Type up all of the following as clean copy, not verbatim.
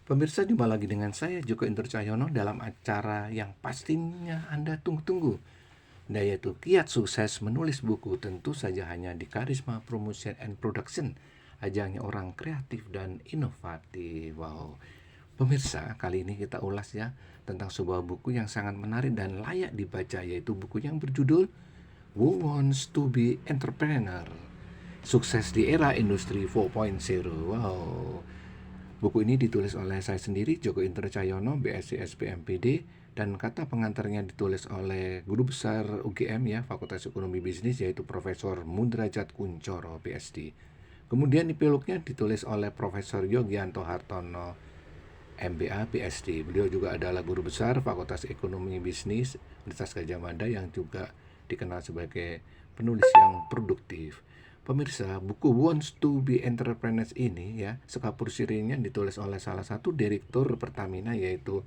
Pemirsa, jumpa lagi dengan saya Joko Indracayana dalam acara yang pastinya Anda tunggu-tunggu, yaitu Kiat Sukses Menulis Buku. Tentu saja hanya di Karisma Promotion and Production, ajangnya orang kreatif dan inovatif. Wow. Pemirsa, kali ini kita ulas ya tentang sebuah buku yang sangat menarik dan layak dibaca, yaitu buku yang berjudul Who Wants to be Entrepreneur? Sukses di Era Industri 4.0. Wow. Buku ini ditulis oleh saya sendiri, Joko Indracayana, BSc SPMPD, dan kata pengantarnya ditulis oleh Guru Besar UGM ya, Fakultas Ekonomi Bisnis, yaitu Profesor Mundrajat Kuncoro, PhD. Kemudian epilognya ditulis oleh Profesor Yogianto Hartono, MBA, PhD. Beliau juga adalah Guru Besar Fakultas Ekonomi Bisnis Universitas Gadjah Mada yang juga dikenal sebagai penulis yang produktif. Pemirsa, buku Wants to be Entrepreneurs ini ya, sekapur sirinya ditulis oleh salah satu direktur Pertamina, yaitu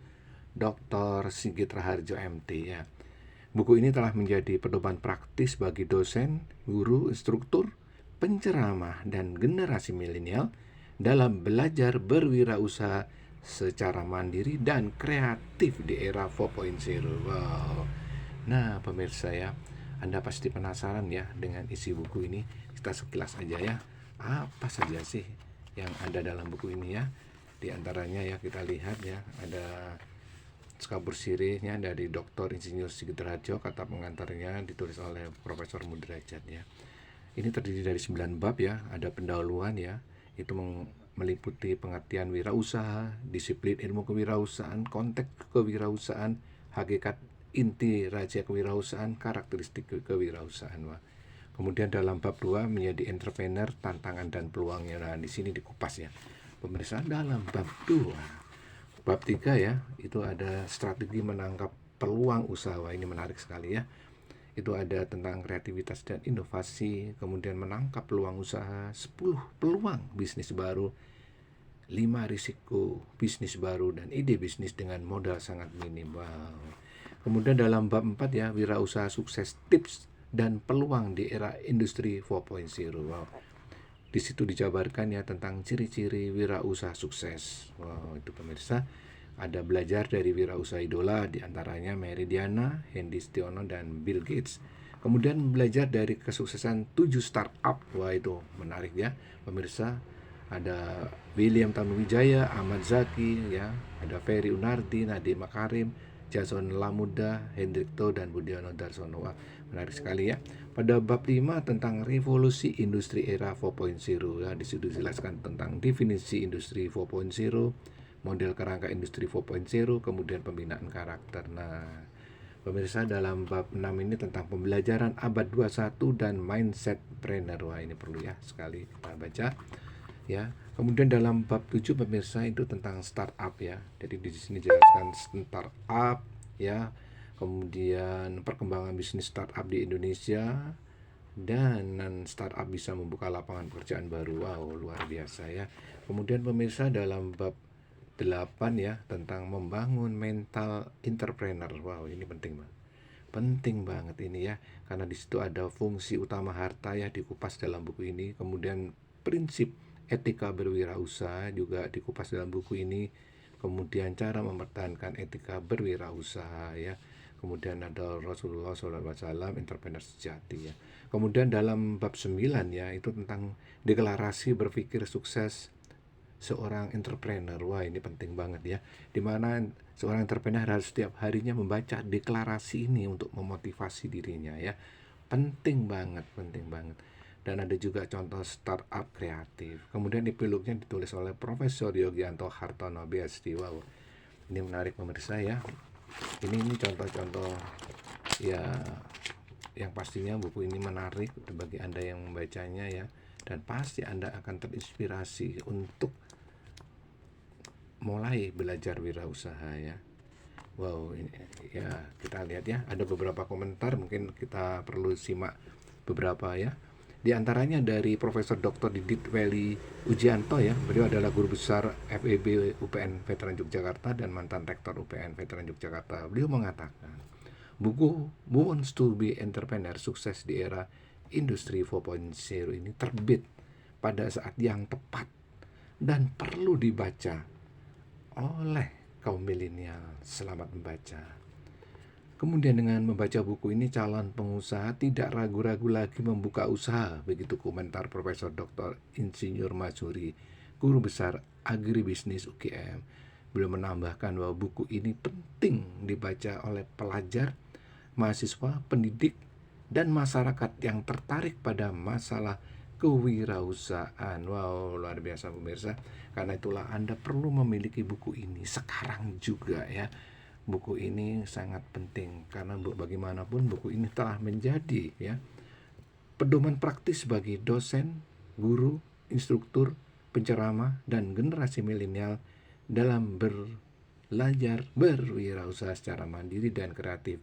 Dr. Sigit Raharjo MT ya. Buku ini telah menjadi pedoman praktis bagi dosen, guru, instruktur, penceramah, dan generasi milenial dalam belajar berwirausaha secara mandiri dan kreatif di era 4.0. Wow. Nah, pemirsa ya, Anda pasti penasaran ya dengan isi buku ini. Kita sekilas aja ya. Apa saja sih yang ada dalam buku ini ya? Di antaranya ya kita lihat ya, ada sekabur sirihnya dari Dr. Insinyur Sigit Raharjo, kata pengantarnya ditulis oleh Profesor Mundrajat ya. Ini terdiri dari 9 bab ya, ada pendahuluan ya, itu meliputi pengertian wirausaha, disiplin ilmu kewirausahaan, konteks kewirausahaan, hakikat inti rahasia kewirausahaan, karakteristik kewirausahaan. Wah. Kemudian dalam bab 2 menjadi entrepreneur, tantangan dan peluangnya. Nah, di sini dikupas ya. Pemirsa, dalam bab 2, bab 3 ya, itu ada strategi menangkap peluang usaha. Wah, ini menarik sekali ya. Itu ada tentang kreativitas dan inovasi, kemudian menangkap peluang usaha, 10 peluang bisnis baru, 5 risiko bisnis baru, dan ide bisnis dengan modal sangat minim. Wow. Kemudian dalam bab 4 ya, wirausaha sukses, tips dan peluang di era industri 4.0. Wow. Di situ dijabarkan ya tentang ciri-ciri wirausaha sukses. Wow, itu pemirsa. Ada belajar dari wirausaha idola, diantaranya Mary Diana, Hendy Stiono, dan Bill Gates. Kemudian belajar dari kesuksesan 7 startup. Wah, itu menarik ya pemirsa. Ada William Tanuwijaya, Ahmad Zaki ya, ada Ferry Unardi, Nadiem Makarim, Jason Lamuda, Hendrikto, dan Budiono Darsono. Wah, menarik sekali ya. Pada bab 5 tentang revolusi industri era 4.0 ya, di situ dijelaskan tentang definisi industri 4.0, model kerangka industri 4.0, kemudian pembinaan karakter. Nah, pemirsa, dalam bab 6 ini tentang pembelajaran abad 21 dan mindset trainer. Wah, ini perlu ya sekali kita baca ya. Kemudian dalam bab 7 pemirsa itu tentang startup ya. Jadi di sini jelaskan startup ya. Kemudian perkembangan bisnis startup di Indonesia, dan startup bisa membuka lapangan pekerjaan baru. Wow, luar biasa ya. Kemudian pemirsa, dalam bab 8 ya tentang membangun mental entrepreneur. Wow, ini penting banget. Penting banget ini ya, karena di situ ada fungsi utama harta ya dikupas dalam buku ini. Kemudian prinsip etika berwirausaha juga dikupas dalam buku ini. Kemudian cara mempertahankan etika berwirausaha ya. Kemudian ada Rasulullah SAW, entrepreneur sejati ya. Kemudian dalam bab 9 ya, itu tentang deklarasi berpikir sukses seorang entrepreneur. Wah, ini penting banget ya. Dimana seorang entrepreneur harus setiap harinya membaca deklarasi ini untuk memotivasi dirinya ya. Penting banget, penting banget. Dan ada juga contoh startup kreatif. Kemudian epilognya ditulis oleh Profesor Yogianto Hartono, PhD. Wow, ini menarik pemirsa ya. Ini contoh-contoh ya yang pastinya buku ini menarik bagi Anda yang membacanya ya. Dan pasti Anda akan terinspirasi untuk mulai belajar wirausaha ya. Wow, ini ya kita lihat ya, ada beberapa komentar, mungkin kita perlu simak beberapa ya. Di antaranya dari Profesor Dr. Didit Weli Ujianto ya. Beliau adalah guru besar FEB UPN Veteran Yogyakarta dan mantan rektor UPN Veteran Yogyakarta. Beliau mengatakan, buku Who Wants to be Entrepreneur, Sukses di Era Industri 4.0 ini terbit pada saat yang tepat dan perlu dibaca oleh kaum milenial. Selamat membaca. Kemudian dengan membaca buku ini, calon pengusaha tidak ragu-ragu lagi membuka usaha. Begitu komentar Profesor Dr. Insinyur Mazuri, Guru Besar Agribisnis UGM. Beliau menambahkan bahwa buku ini penting dibaca oleh pelajar, mahasiswa, pendidik, dan masyarakat yang tertarik pada masalah kewirausahaan. Wow, luar biasa pemirsa. Karena itulah Anda perlu memiliki buku ini sekarang juga ya. Buku ini sangat penting karena bagaimanapun buku ini telah menjadi ya pedoman praktis bagi dosen, guru, instruktur, penceramah, dan generasi milenial dalam belajar berwirausaha secara mandiri dan kreatif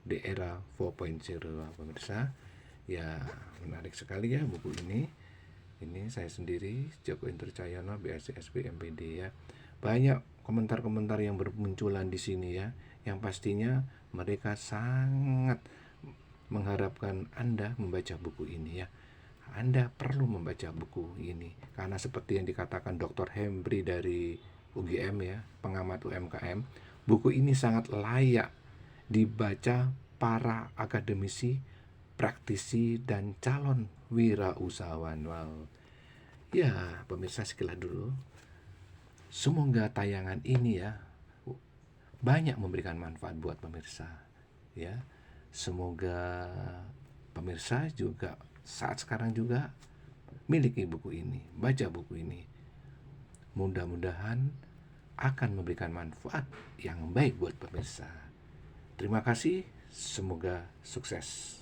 di era 4.0. Pemirsa, ya menarik sekali ya buku ini. Ini saya sendiri, Joko Indracayana, BSc MPD ya. Banyak komentar-komentar yang bermunculan di sini ya, yang pastinya mereka sangat mengharapkan Anda membaca buku ini ya. Anda perlu membaca buku ini karena seperti yang dikatakan Dr. Hembri dari UGM ya, pengamat UMKM, buku ini sangat layak dibaca para akademisi, praktisi, dan calon wirausahawan. Wow. Ya, pemirsa sekilas dulu. Semoga tayangan ini ya banyak memberikan manfaat buat pemirsa. Ya, semoga pemirsa juga saat sekarang juga miliki buku ini, baca buku ini. Mudah-mudahan akan memberikan manfaat yang baik buat pemirsa. Terima kasih, semoga sukses.